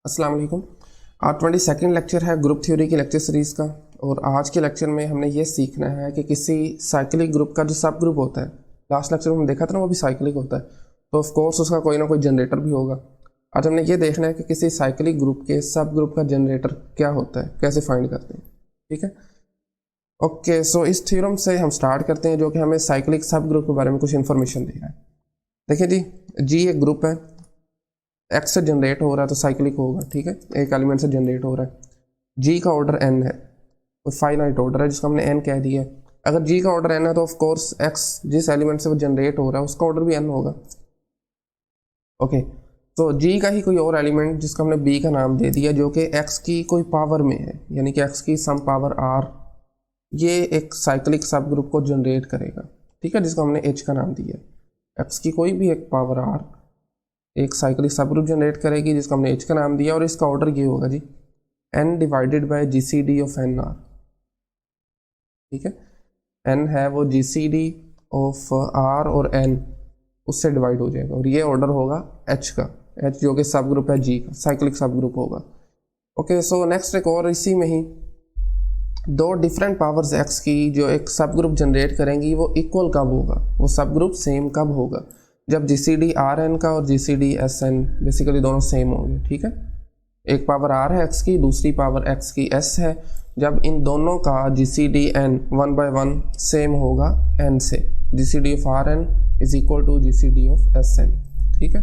अस्सलाम वालेकुम। आज 22nd लेक्चर है ग्रुप थ्योरी की लेक्चर सीरीज़ का। और आज के लेक्चर में हमने ये सीखना है कि किसी साइक्लिक ग्रुप का जो सब ग्रुप होता है, लास्ट लेक्चर में हम देखा था ना, वो भी साइक्लिक होता है, तो ऑफ कोर्स उसका कोई ना कोई जनरेटर भी होगा। आज हमने ये देखना है कि किसी साइक्लिक ग्रुप के सब ग्रुप का जनरेटर क्या होता है, कैसे फाइंड करते हैं। ठीक है, ओके। सो इस थ्योरम से हम स्टार्ट करते हैं जो कि हमें साइक्लिक सब ग्रुप के बारे में कुछ इन्फॉर्मेशन दे रहा है। देखिए जी एक ग्रुप है, एक्स से जनरेट हो रहा है तो साइक्लिक होगा। ठीक है, एक एलिमेंट से जनरेट हो रहा है। जी का ऑर्डर एन है, कोई फाइनाइट ऑर्डर है जिसको हमने एन कह दिया है। अगर जी का ऑर्डर एन है तो ऑफ कोर्स एक्स जिस एलिमेंट से वो जनरेट हो रहा है उसका ऑर्डर भी एन होगा। ओके, तो जी का ही कोई और एलिमेंट जिसको हमने बी का नाम दे दिया, जो कि एक्स की कोई पावर में है, यानी कि एक्स की सम पावर आर, ये एक साइक्लिक सब ग्रुप को जनरेट करेगा। ठीक है, जिसको हमने एच का नाम दिया। एक्स की कोई भी एक पावर आर एक साइक्लिक सब ग्रुप जनरेट करेगी जिसको हमने एच का नाम दिया, और इसका ऑर्डर ये होगा G N divided by G C D of N R. ठीक है, एन है वो G C D of R और एन उससे डिवाइड हो जाएगा, और ये ऑर्डर होगा एच का, एच जो कि सब ग्रुप है जी का, साइक्लिक सब ग्रुप होगा। ओके, सो नेक्स्ट एक और इसी में ही दो डिफरेंट पावर्स एक्स की जो एक सब ग्रुप जनरेट करेंगी, वो इक्वल कब होगा, वो सब ग्रुप सेम कब होगा, जब G C D R N का और G C D S N basically दोनों सेम होंगे। ठीक है, एक पावर आर है एक्स की, दूसरी पावर एक्स की एस है। जब इन दोनों का G C D N 1/1 same होगा एन से, G C D of R N is equal to G C D of S N. ठीक है,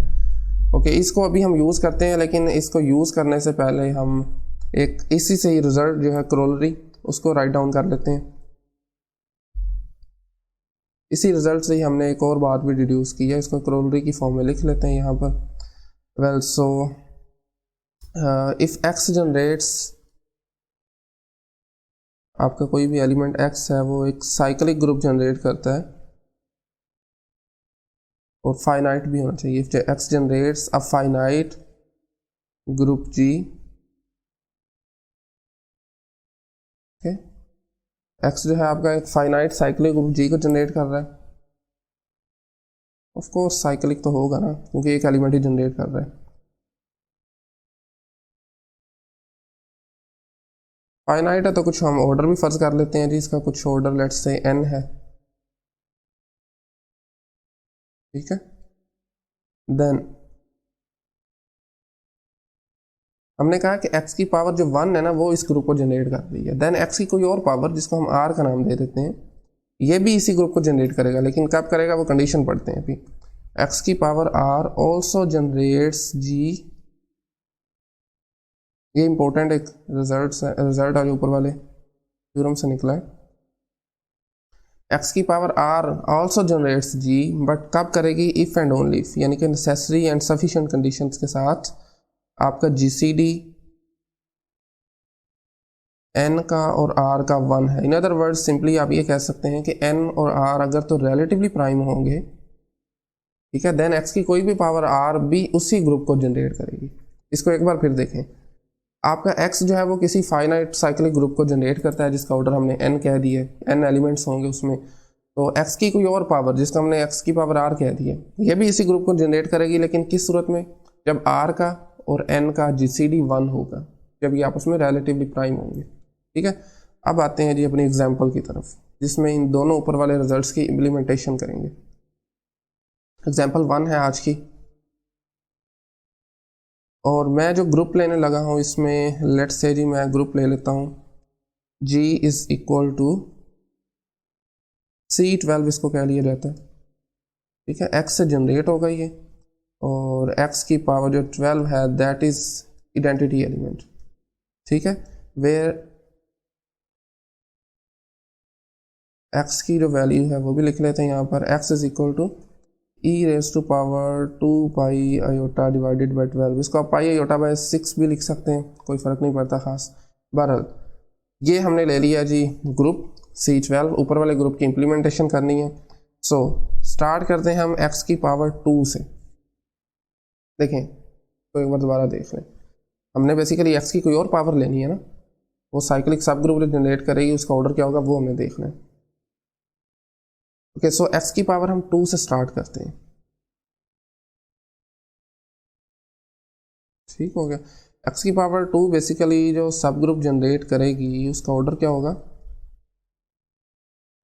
ओके, इसको अभी हम यूज़ करते हैं, लेकिन इसको यूज़ करने से पहले हम एक इसी से ही रिजल्ट जो है क्रोलरी उसको राइट डाउन कर लेते हैं। इसी रिजल्ट से ही हमने एक और बात भी डिड्यूस की है, इसको क्रोलरी की फॉर्म में लिख लेते हैं यहाँ पर। Well, so if X generates, आपका कोई भी एलिमेंट एक्स है वो एक साइक्लिक ग्रुप जनरेट करता है, और फाइनाइट भी होना चाहिए। If X generates a finite group G, okay, X जो है आपका एक फाइनाइट साइक्लिक ग्रुप जी को जनरेट कर रहा है, ऑफ कोर्स साइक्लिक तो होगा ना, क्योंकि एक एलिमेंट ही जनरेट कर रहा है। फाइनाइट है तो कुछ हम ऑर्डर भी फर्ज कर लेते हैं जी, इसका कुछ ऑर्डर लेट्स से एन है। ठीक है, देन हमने कहा कि x की पावर जो 1 है ना, वो इस ग्रुप को जनरेट कर रही है। देन x की कोई और पावर जिसको हम r का नाम दे देते हैं, ये भी इसी ग्रुप को जनरेट करेगा, लेकिन कब करेगा वो कंडीशन पढ़ते हैं अभी। x की power r also generates g, ये इंपॉर्टेंट एक रिजल्ट आज ऊपर वाले थ्योरम से निकला है। x की power r also generates g, but कब करेगी, इफ एंड ओनली इफ, यानी कि नेसेसरी एंड सफिशिएंट कंडीशंस के साथ। आपका जी सी डी एन का और आर का 1 है। इन अदर वर्ड सिंपली आप ये कह सकते हैं कि एन और आर अगर तो रिलेटिवली प्राइम होंगे, ठीक है, देन एक्स की कोई भी पावर आर भी उसी ग्रुप को जनरेट करेगी। इसको एक बार फिर देखें, आपका एक्स जो है वो किसी फाइनाइट साइक्लिक ग्रुप को जनरेट करता है जिसका ऑर्डर हमने एन कह दिया, एन एलिमेंट्स होंगे उसमें। तो एक्स की कोई और पावर जिसका हमने एक्स की पावर आर कह दिया, ये भी इसी ग्रुप को जनरेट करेगी, लेकिन किस सूरत में, जब आर का और एन का जी सी डी 1 होगा, जब ये आपस में रिलेटिवली प्राइम होंगे। ठीक है, अब आते हैं जी अपनी एग्जाम्पल की तरफ, जिसमें इन दोनों ऊपर वाले रिजल्ट्स की इम्प्लीमेंटेशन करेंगे। एग्जाम्पल 1 है आज की, और मैं जो ग्रुप लेने लगा हूँ इसमें लेट्स से जी मैं ग्रुप ले लेता हूँ G is equal to C12, इसको कह लिया जाता है। ठीक है, X से जनरेट होगा ये, और X की पावर जो 12 है दैट इज आइडेंटिटी एलिमेंट। ठीक है, वेयर x की जो वैल्यू है वो भी लिख लेते हैं यहाँ पर, x is equal to e raise to power 2 pi iota divided by 12। इसको आप पाई आयोटा बाई 6 भी लिख सकते हैं, कोई फ़र्क नहीं पड़ता खास। बहरहाल ये हमने ले लिया जी ग्रुप C12, ऊपर वाले ग्रुप की इम्प्लीमेंटेशन करनी है। सो स्टार्ट करते हैं हम x की पावर 2 से। देखें तो एक बार दोबारा देख लें, हमने बेसिकली x की कोई और पावर लेनी है ना, वो साइक्लिक सब ग्रुप जनरेट करेगी, उसका ऑर्डर क्या होगा वो हमें देखना है। ओके, सो x की पावर हम 2 से स्टार्ट करते हैं। ठीक हो गया, एक्स की पावर 2 बेसिकली जो सब ग्रुप जनरेट करेगी उसका ऑर्डर क्या होगा,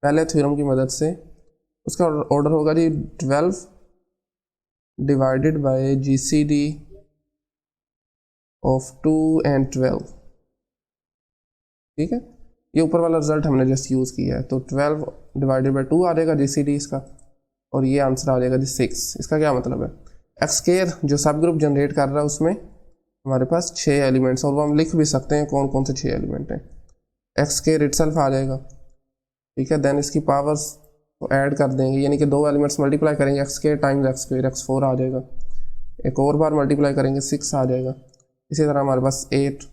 पहले थ्योरम की मदद से उसका ऑर्डर होगा जी 12 divided by GCD of 2 and 12। ठीक है, ये ऊपर वाला रिजल्ट हमने जस्ट यूज़ किया है, तो 12 डिवाइडेड बाय 2 आ जाएगा GCD इसका, और ये आंसर आ जाएगा जी 6। इसका क्या मतलब है, एक्स स्क्वायर जो सब ग्रुप जनरेट कर रहा है उसमें हमारे पास 6 एलिमेंट्स, और वो हम लिख भी सकते हैं कौन कौन से 6 एलिमेंट हैं। एक्स स्क्वायर इटसेल्फ आ जाएगा, ठीक है, देन इसकी पावर्स को ऐड कर देंगे, यानी कि 2 एलिमेंट्स मल्टीप्लाई करेंगे, x square times x square x4 आ जाएगा, एक और बार मल्टीप्लाई करेंगे 6 आ जाएगा। इसी तरह हमारे पास 8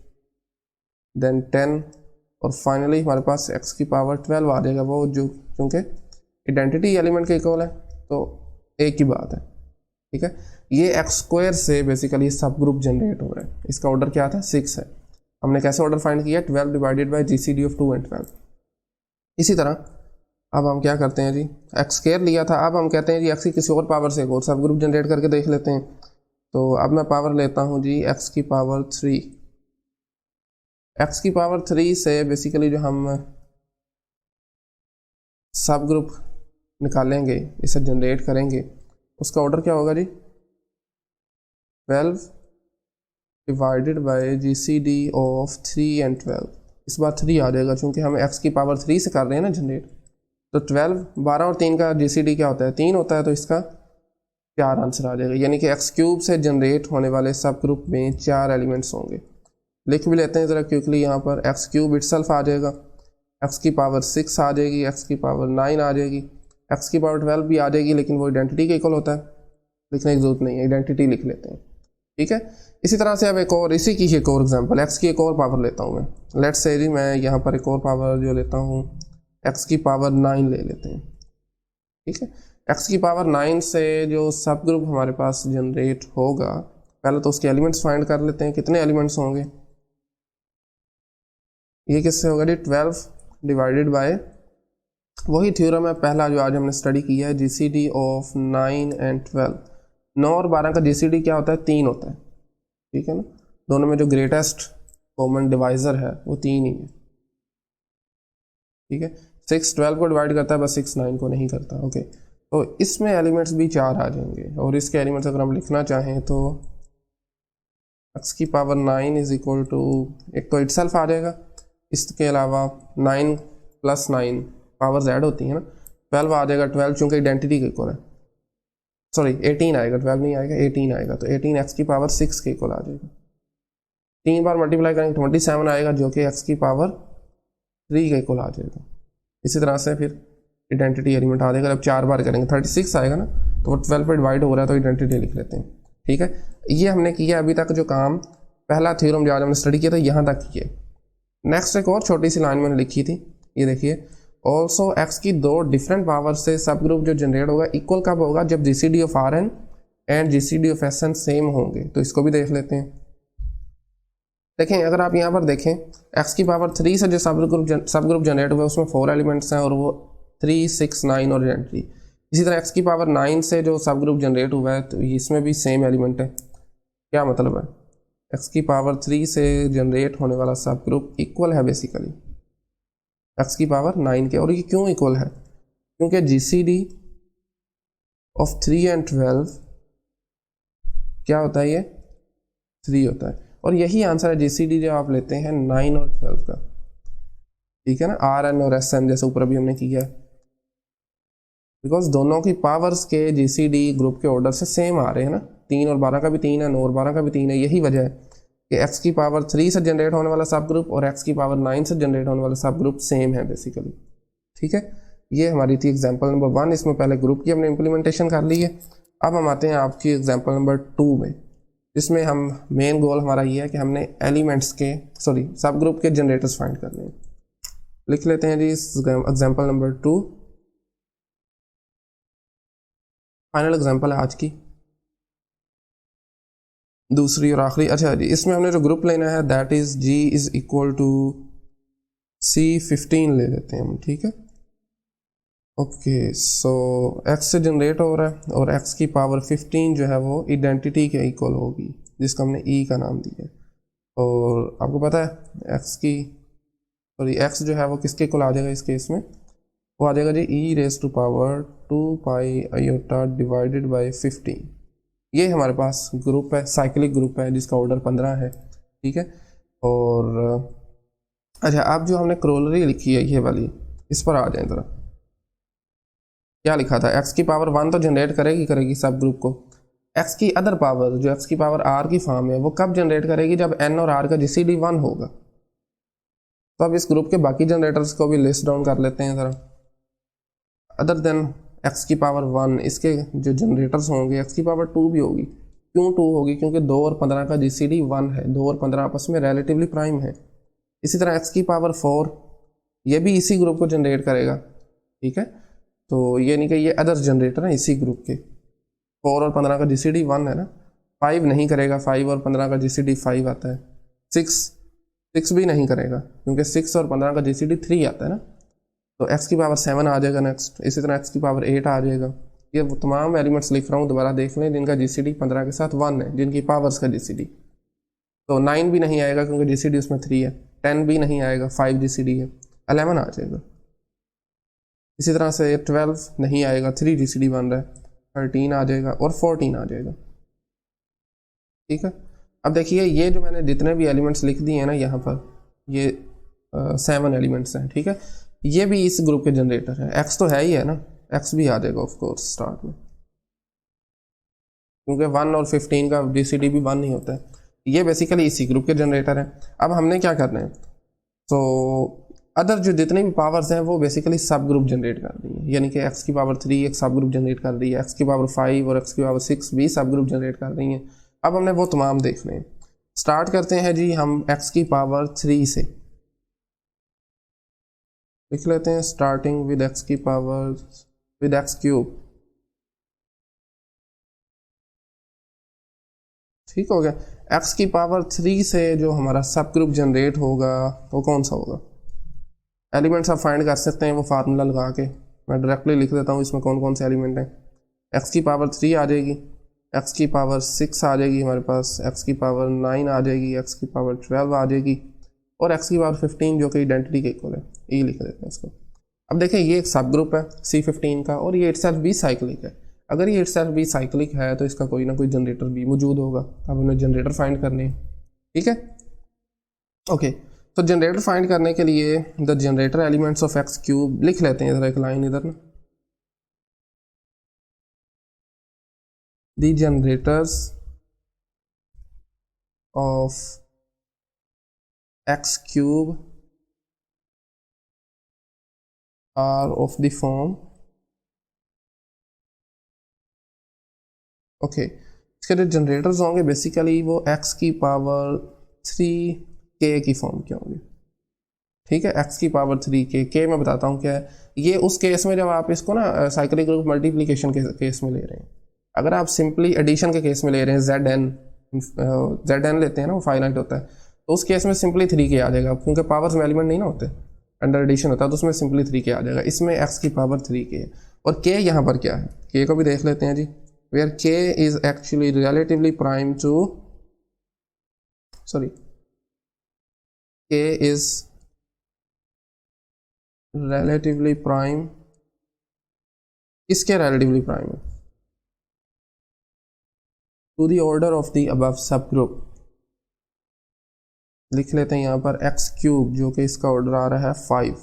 देन 10 और फाइनली हमारे पास x की पावर 12 आ जाएगा, वो जो क्योंकि आइडेंटिटी एलिमेंट के इक्वल है तो एक ही बात है। ठीक है, ये एक्स स्क्वायर से बेसिकली सब ग्रुप जनरेट हो रहा है, इसका ऑर्डर क्या था 6 है। हमने कैसे ऑर्डर फाइंड किया, 12 divided by GCD of 2 and 12। इसी तरह अब हम क्या करते हैं जी, एक्स स्क्वायर लिया था, अब हम कहते हैं जी एक्स की किसी और पावर से एक और सब ग्रुप जनरेट करके देख लेते हैं। तो अब मैं पावर लेता हूँ जी एक्स की पावर 3। एक्स की पावर 3 से बेसिकली जो हम सब ग्रुप निकालेंगे, इसे जनरेट करेंगे, उसका ऑर्डर क्या होगा जी 12 divided by GCD of 3 and 12। इस बार 3 आ जाएगा क्योंकि हम x की पावर 3 से कर रहे हैं ना जनरेट, तो 12 और 3 का GCD क्या होता है 3 होता है, तो इसका 4 आंसर आ जाएगा, यानी कि x क्यूब से जनरेट होने वाले सब ग्रुप में 4 एलिमेंट्स होंगे। लिख भी लेते हैं ज़रा क्विकली, यहाँ पर x क्यूब इटसेल्फ आ जाएगा, x की पावर 6 आ जाएगी, x की पावर 9 आ जाएगी, x की पावर 12 भी आ जाएगी, लेकिन वो आइडेंटिटी के इक्वल होता है, लिखने की जरूरत नहीं है, आइडेंटिटी लिख लेते हैं। ठीक है, इसी तरह से अब एक और इसी की एक और एग्जांपल, x की एक और पावर लेता हूँ मैं, लेट्स से जी मैं यहाँ पर एक और पावर जो लेता हूँ x की पावर 9 ले लेते हैं। ठीक है, x की पावर 9 से जो सब ग्रुप हमारे पास जनरेट होगा, पहले तो उसके एलिमेंट्स फाइंड कर लेते हैं, कितने एलिमेंट्स होंगे, ये किससे होगा जी 12 डिवाइडेड बाय वही थ्योरम है पहला जो आज हमने स्टडी किया है, GCD ऑफ 9 एंड 12। 9 और 12 का GCD क्या होता है 3 होता है। ठीक है ना, दोनों में जो ग्रेटेस्ट कॉमन डिवाइजर है वो 3 ही है। ठीक है, 6 12 को डिवाइड करता है, बस 6 9 को नहीं करता। ओके, तो इसमें एलिमेंट्स भी 4 आ जाएंगे, और इसके एलिमेंट्स अगर हम लिखना चाहें तो x की पावर 9 इज इक्वल टू, एक तो इटसेल्फ आ जाएगा, इसके अलावा 9 + 9 पावर्स ऐड होती है ना, 12 आ जाएगा, 12 चूंकि आइडेंटिटी के इक्वल है, सॉरी 18 आएगा, 12 नहीं आएगा 18 आएगा, तो 18 x की पावर 6 के इक्वल आ जाएगा। 3 बार मल्टीप्लाई करेंगे 27 आएगा, जो कि x की पावर 3 के इक्वल आ जाएगा। इसी तरह से फिर आइडेंटिटी एलिमेंट आ जाएगा, जब 4 बार करेंगे 36 आएगा ना, तो वो 12 पर डिवाइड हो रहा है, तो आइडेंटिटी लिख लेते हैं। ठीक है, ये हमने किया अभी तक जो काम, पहला थ्योरम जो आज हमने स्टडी किया था यहाँ तक किए। नेक्स्ट एक और छोटी सी लाइन मैंने लिखी थी, ये देखिए, ऑल्सो एक्स की 2 डिफरेंट पावर से सब ग्रुप जो जनरेट होगा इक्वल कब होगा, जब GCD of Rn and GCD of Sn same होंगे। तो इसको भी देख लेते हैं। देखें, अगर आप यहाँ पर देखें, x की पावर 3 से जो सब ग्रुप जनरेट हुआ है उसमें 4 एलिमेंट्स हैं, और वो 3 6 9 और आइडेंटिटी। इसी तरह x की पावर 9 से जो सब ग्रुप जनरेट हुआ है तो इसमें भी सेम एलिमेंट है। क्या मतलब है, x की पावर 3 से जनरेट होने वाला सब ग्रुप इक्वल है बेसिकली x की पावर 9 के। और ये क्यों इक्वल है, क्योंकि GCD ऑफ 3 एंड 12 क्या होता है, ये 3 होता है, और यही आंसर है GCD जो आप लेते हैं 9 और 12 का। ठीक है ना, Rn और Sn जैसे ऊपर अभी हमने किया है, बिकॉज दोनों की पावर्स के GCD ग्रुप के ऑर्डर से सेम आ रहे हैं ना, 3 और 12 का भी 3 है, 9 और 12 का भी 3 है। यही वजह है कि x की पावर 3 से जनरेट होने वाला सब ग्रुप और x की पावर 9 से जनरेट होने वाला सब ग्रुप सेम है बेसिकली। ठीक है, ये हमारी थी एग्जांपल नंबर 1, इसमें पहले ग्रुप की हमने इंप्लीमेंटेशन कर ली है। अब हम आते हैं आपकी एग्जांपल नंबर 2 में, जिसमें हम मेन गोल हमारा ये है कि हमने एलिमेंट्स के सब ग्रुप के जनरेटर्स फाइंड करने हैं। लिख लेते हैं जी एग्जांपल नंबर 2, फाइनल एग्जांपल है आज की, दूसरी और आखिरी। अच्छा जी, इसमें हमने जो ग्रुप लेना है that is G is equal to C15 ले लेते हैं हम। ठीक है, ओके, सो x से जनरेट हो रहा है और x की पावर 15 जो है वो आइडेंटिटी के इक्वल होगी, जिसको हमने E का नाम दिया है। और आपको पता है एक्स जो है वो किसके इक्वल आ जाएगा इस केस में, वो आ जाएगा जी e⁻² डिवाइडेड बाई 15। ये हमारे पास ग्रुप है, साइक्लिक ग्रुप है जिसका ऑर्डर 15 है, ठीक है। और अच्छा, अब जो हमने क्रोलरी लिखी है ये वाली, इस पर आ जाए ज़रा। क्या लिखा था, एक्स की पावर 1 तो जनरेट करेगी सब ग्रुप को। एक्स की अदर पावर, जो एक्स की पावर आर की फॉर्म है, वो कब जनरेट करेगी, जब एन और आर का जीसीडी 1 होगा। तो अब इस ग्रुप के बाकी जनरेटर्स को भी लिस्ट डाउन कर लेते हैं ज़रा। अदर देन एक्स की पावर 1, इसके जो जनरेटर्स होंगे, एक्स की पावर 2 भी होगी। क्यों 2 होगी, क्योंकि 2 और 15 का जीसीडी 1 है, 2 और 15 आपस में रिलेटिवली प्राइम है। इसी तरह एक्स की पावर 4, ये भी इसी ग्रुप को जनरेट करेगा, ठीक है। तो ये नहीं कि ये अदर जनरेटर हैं इसी ग्रुप के। 4 और 15 का जीसीडी 1 है ना। 5 नहीं करेगा, 5 और 15 का जीसीडी 5 आता है। 6 भी नहीं करेगा, क्योंकि 6 और 15 का जीसीडी 3 आता है ना। तो एक्स की पावर 7 आ जाएगा नेक्स्ट। इसी तरह एक्स की पावर 8 आ जाएगा। ये वो तमाम एलिमेंट्स लिख रहा हूँ, दोबारा देख लें, जिनका जीसीडी 15 के साथ 1 है, जिनकी पावर्स का जीसीडी। तो 9 भी नहीं आएगा क्योंकि जीसीडी उसमें 3 है। 10 भी नहीं आएगा, 5 जीसीडी है। 11 आ जाएगा। इसी तरह से 12 नहीं आएगा, 3 जीसीडी बन रहा है। 13 आ जाएगा और 14 आ जाएगा, ठीक है। अब देखिए, ये जो मैंने जितने भी एलिमेंट्स लिख दिए हैं ना यहाँ पर, ये 7 एलिमेंट्स हैं, ठीक है। ये भी इस ग्रुप के जनरेटर है। एक्स तो है ही है ना, एक्स भी आ जाएगा ऑफ कोर्स स्टार्ट में, क्योंकि 1 और 15 का जीसीडी भी 1 नहीं होता है। ये बेसिकली इसी ग्रुप के जनरेटर हैं। अब हमने क्या करना है, तो अदर जो जितने भी पावर्स हैं वो बेसिकली सब ग्रुप जनरेट कर रही है। यानी कि एक्स की पावर 3 एक सब ग्रुप जनरेट कर रही है, एक्स की पावर 5 और एक्स की पावर 6 भी सब ग्रुप जनरेट कर रही हैं। अब हमने वो तमाम देखने हैं। स्टार्ट करते हैं जी हम एक्स की पावर 3 से। लिख लेते हैं स्टार्टिंग विद एक्स की पावर विद एक्स क्यूब, ठीक हो गया। एक्स की पावर 3 से जो हमारा सब ग्रुप जनरेट होगा वो कौन सा होगा। एलिमेंट्स आप फाइंड कर सकते हैं वो फार्मूला लगा के। मैं डायरेक्टली लिख देता हूँ इसमें कौन कौन से एलिमेंट हैं। एक्स की पावर 3 आ जाएगी, एक्स की पावर 6 आ जाएगी हमारे पास, एक्स की पावर 9 आ जाएगी, एक्स की पावर 12 आ जाएगी, और एक्स की पावर 15 जो कि आइडेंटिटी के इक्वल है। ये लिख देते हैं इसको। अब देखें, ये एक सब ग्रुप है C15 का, और ये इटसेल्फ भी साइक्लिक है। अगर ये इटसेल्फ भी साइक्लिक है तो इसका कोई ना कोई जनरेटर भी मौजूद होगा। अब हमें जनरेटर फाइंड करने हैं, ठीक है। ओके, तो जनरेटर फाइंड करने के लिए the generator elements of X cube लिख लेते हैं इधर एक लाइन इधर ना। The generators of X cube are of the form, okay. इसके जो जनरेटर्स होंगे बेसिकली वो एक्स की पावर 3k की फॉर्म के होंगे, ठीक है। एक्स की पावर 3k मैं बताता हूँ क्या है ये। उस केस में जब आप इसको ना साइक्लिक ग्रुप मल्टीप्लिकेशन के केस में ले रहे हैं। अगर आप सिंपली एडिशन के केस में ले रहे हैं, zn लेते हैं ना, वो फाइनाइट होता है, तो उस केस में सिंपली 3k आ जाएगा, क्योंकि पावर्स में एलिमेंट नहीं ना होते, अंडर एडिशन होता है, तो उसमें सिंपली 3k आ जाएगा। इसमें एक्स की पावर 3k है। और k यहाँ पर क्या है, k को भी देख लेते हैं जी। where k is actually relatively prime to, sorry, k is relatively prime, किसके relatively prime है, to the order of the above subgroup। लिख लेते हैं यहाँ पर एक्स क्यूब, जो कि इसका ऑर्डर आ रहा है 5,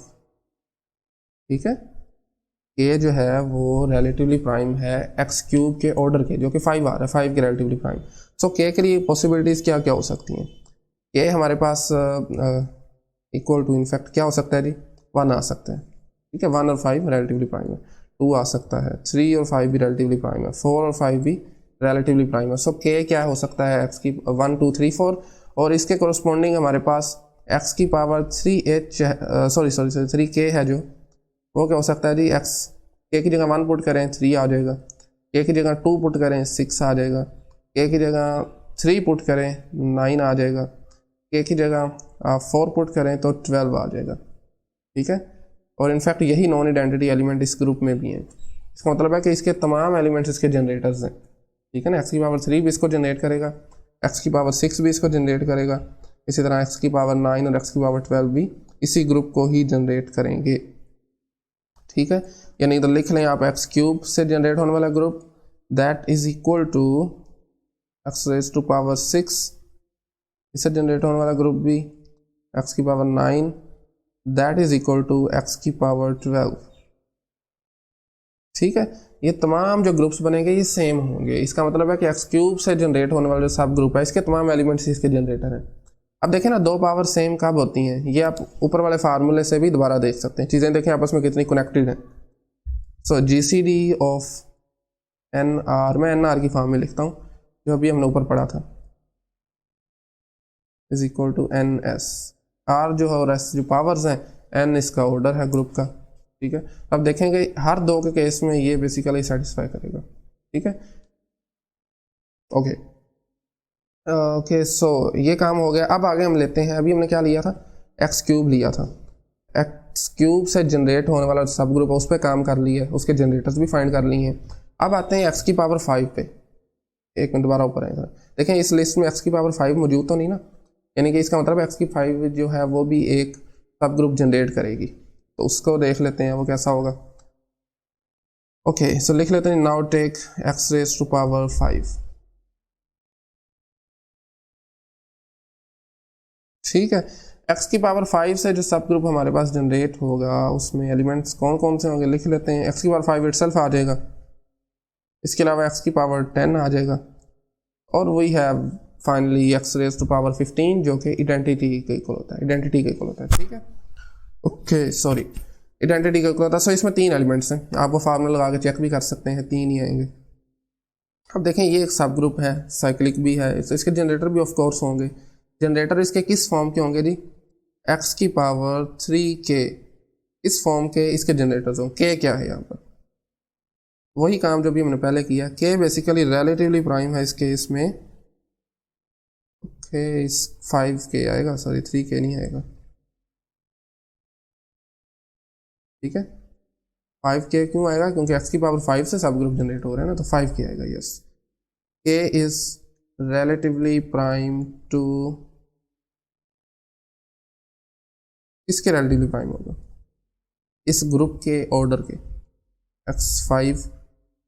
ठीक है। k जो है वो रिलेटिवली प्राइम है एक्स क्यूब के ऑर्डर के, जो कि 5 आ रहा है, 5 के रिलेटिवली प्राइम। सो k के लिए पॉसिबिलिटीज़ क्या क्या हो सकती हैं। k हमारे पास इक्वल टू, इनफैक्ट क्या हो सकता है जी, 1 आ सकता है, ठीक है। 1 और 5 रिलेटिवली प्राइम है, 2 आ सकता है, 3 और 5 भी रिलेटिवली प्राइम है, 4 और 5 भी रिलेटिवली प्राइम है। सो k क्या हो सकता है, एक्स की 1 2 3 4, और इसके कोरस्पॉन्डिंग हमारे पास एक्स की पावर 3k है जो, वो क्या हो सकता है जी, एक्स k की जगह 1 पुट करें 3 आ जाएगा, k की जगह 2 पुट करें 6 आ जाएगा, k की जगह 3 पुट करें 9 आ जाएगा, k की जगह 4 पुट करें तो 12 आ जाएगा, ठीक है। और इनफैक्ट यही नॉन आइडेंटिटी एलिमेंट इस ग्रुप में भी हैं। इसका मतलब है कि इसके तमाम एलिमेंट्स इसके जनरेटर्स हैं, ठीक है ना। एक्स की पावर 3 भी इसको जनरेट करेगा, एक्स की पावर 6 भी इसको जनरेट करेगा, इसी तरह x की पावर 9 और x की पावर 12 भी इसी ग्रुप को ही जनरेट करेंगे। ठीक है, यानी इधर लिख लें आप x क्यूब से जनरेट होने वाला group that is equal to x raise to power 6, इससे जनरेट होने वाला ग्रुप भी x की power 9 that is equal to x की पावर 12। ठीक है, ये तमाम जो ग्रुप्स बनेंगे ये सेम होंगे। इसका मतलब है कि x क्यूब से जनरेट होने वाला जो सब ग्रुप है इसके तमाम एलिमेंट्स इसके जनरेटर हैं। अब देखें ना, दो पावर सेम कब होती हैं, ये आप ऊपर वाले फार्मूले से भी दोबारा देख सकते हैं। चीज़ें देखें आपस में कितनी कनेक्टेड हैं। सो GCD ऑफ NR, मैं NR की फॉर्म में लिखता हूँ जो अभी हमने ऊपर पढ़ा था, is equal to NS। R जो है और S जो पावर्स हैं, N इसका ऑर्डर है ग्रुप का। ठीक है, अब देखेंगे हर दो के केस में ये बेसिकली सेटिस्फाई करेगा। ठीक है, ओके ओके, सो ये काम हो गया। अब आगे हम लेते हैं, अभी हमने क्या लिया था, एक्स क्यूब लिया था। एक्स क्यूब से जनरेट होने वाला सब ग्रुप है उस पर काम कर लिया, उसके जनरेटर्स भी फाइंड कर लिए हैं। अब आते हैं एक्स की पावर 5 पे। एक मिनट दोबारा ऊपर आएगा, देखें इस लिस्ट में एक्स की पावर 5 मौजूद तो नहीं ना, यानी कि इसका मतलब एक्स की 5 जो है वो भी एक सब ग्रुप जनरेट करेगी। तो उसको देख लेते हैं वो कैसा होगा। ओके, सो लिख लेते हैं now take X raise to power 5। ठीक है, x की पावर 5 से जो सब ग्रुप हमारे पास जनरेट होगा उसमें एलिमेंट्स कौन कौन से होंगे लिख लेते हैं। x की पावर 5 इटसेल्फ आ जाएगा, इसके अलावा x की पावर 10 आ जाएगा, और वही है finally x raise to power 15 जो कि आइडेंटिटी के इक्वल होता है, आइडेंटिटी के इक्वल होता है। ठीक है, ओके सॉरी, आइडेंटिटी के इक्वल होता है। सो इसमें 3 एलिमेंट्स हैं, आप वो फार्मूला लगा के चेक भी कर सकते हैं, 3 ही आएंगे। अब देखें ये एक सब ग्रुप है, साइक्लिक भी है, तो इसके जनरेटर भी ऑफ कोर्स होंगे। जनरेटर इसके किस फॉर्म के होंगे जी, x की पावर 3k, इस फॉर्म के इसके जनरेटर्स होंगे। k क्या है यहाँ पर, वही काम जो भी हमने पहले किया। k बेसिकली रिलेटिवली प्राइम है इस केस में। ओके, इस 5k आएगा, सॉरी 3k नहीं आएगा। ठीक है, 5k क्यों आएगा, क्योंकि x की पावर 5 से सब ग्रुप जनरेट हो रहे हैं ना, तो 5k आएगा। Yes, k is relatively prime to, इसके relatively prime होगा इस ग्रुप के ऑर्डर के। x5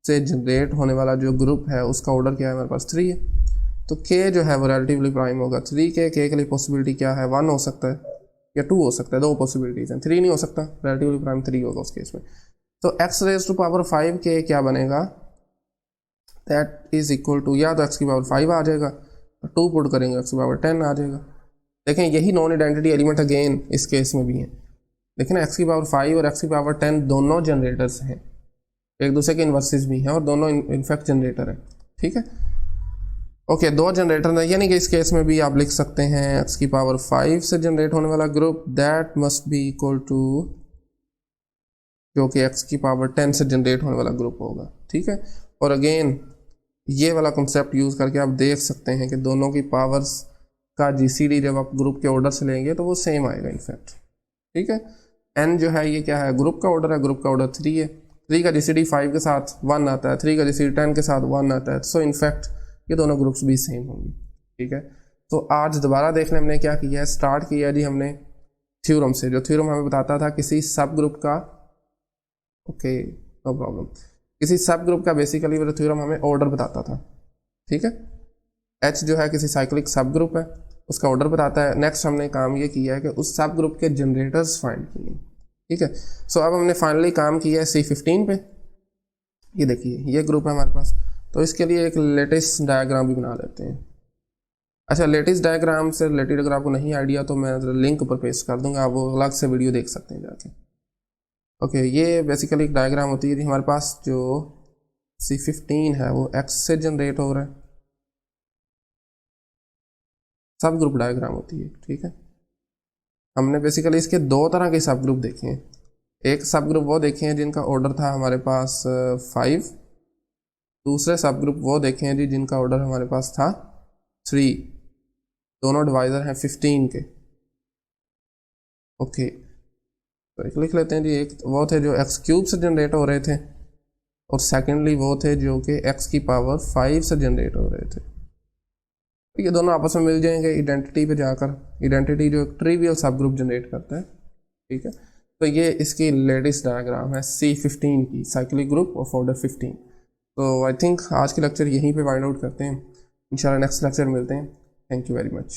से जनरेट होने वाला जो ग्रुप है उसका ऑर्डर क्या है, हमारे पास 3 है, तो k जो है वो relatively prime होगा 3k। k के लिए पॉसिबिलिटी क्या है, 1 हो सकता है या 2 हो सकता है, दो पॉसिबिलिटीज हैं, 3 नहीं हो सकता, relatively prime 3 होगा उस केस में। तो x raise to power 5k क्या बनेगा, दैट इज इक्वल टू, या तो x की पावर 5 आ जाएगा, 2 पुट करेंगे x की पावर 10 आ जाएगा। देखें यही नॉन आइडेंटिटी एलिमेंट अगेन इस केस में भी है। देखें x की पावर 5 और x की पावर 10 दोनों जनरेटर्स हैं, एक दूसरे के इन्वर्सेस भी हैं और दोनों इनफैक्ट जनरेटर है। ठीक है, ओके, दो जनरेटर है, यानी कि इस केस में भी आप लिख सकते हैं x की पावर 5 से जनरेट होने वाला group that must be equal to जो कि x की पावर 10 से जनरेट होने वाला ग्रुप होगा। ठीक है, और अगेन ये वाला कंसेप्ट यूज़ करके आप देख सकते हैं कि दोनों की पावर्स का GCD जब आप ग्रुप के ऑर्डर से लेंगे तो वो सेम आएगा इनफैक्ट। ठीक है, n जो है ये क्या है, ग्रुप का ऑर्डर है, ग्रुप का ऑर्डर 3 है, 3 का GCD 5 के साथ 1 आता है, 3 का GCD 10 के साथ 1 आता है। सो इनफैक्ट ये दोनों ग्रुप्स भी सेम होंगे। ठीक है, तो आज दोबारा देखने हमने क्या किया है, स्टार्ट किया जी हमने थ्योरम से, जो थ्योरम हमें बताता था किसी सब ग्रुप का, ओके नो प्रॉब्लम, किसी सब ग्रुप का बेसिकली वो थ्योरम हमें ऑर्डर बताता था। ठीक है, H जो है किसी साइक्लिक सब ग्रुप है, उसका ऑर्डर बताता है। नेक्स्ट हमने काम ये किया है कि उस सब ग्रुप के जनरेटर्स फाइंड किए। ठीक है, सो अब हमने फाइनली काम किया है C15 पे। ये देखिए ये ग्रुप है हमारे पास, तो इसके लिए एक लेटेस्ट डायग्राम भी बना लेते हैं। अच्छा, लेटेस्ट डायग्राम से रिलेटेड अगर आपको नहीं आइडिया तो मैं लिंक ऊपर पेस्ट कर दूंगा, आप वो अलग से वीडियो देख सकते हैं जाके। ओके, ये बेसिकली एक डायग्राम होती है हमारे पास, जो C15 है वो x से जनरेट हो रहा है, सब ग्रुप डायग्राम होती है। ठीक है, हमने बेसिकली इसके दो तरह के सब ग्रुप देखे हैं। एक सब ग्रुप वो देखे हैं जिनका ऑर्डर था हमारे पास 5, दूसरे सब ग्रुप वो देखे हैं जी जिनका ऑर्डर हमारे पास था 3, दोनों डिवाइजर हैं 15 के। ओके, तो एक लिख लेते हैं जी, एक वो थे जो x क्यूब से जनरेट हो रहे थे, और सेकेंडली वो थे जो कि x की पावर 5 से जनरेट हो रहे थे। ये दोनों आपस में मिल जाएंगे आइडेंटिटी पे जाकर, आइडेंटिटी जो ट्रिवियल सब ग्रुप जनरेट करता है, ठीक है। तो ये इसकी लेटेस्ट डायग्राम है C15 की, साइक्लिक ग्रुप ऑफ ऑर्डर 15। तो आई थिंक आज के लेक्चर यहीं पे फाइंड आउट करते हैं, इंशाल्लाह नेक्स्ट लेक्चर मिलते हैं। Thank you very much.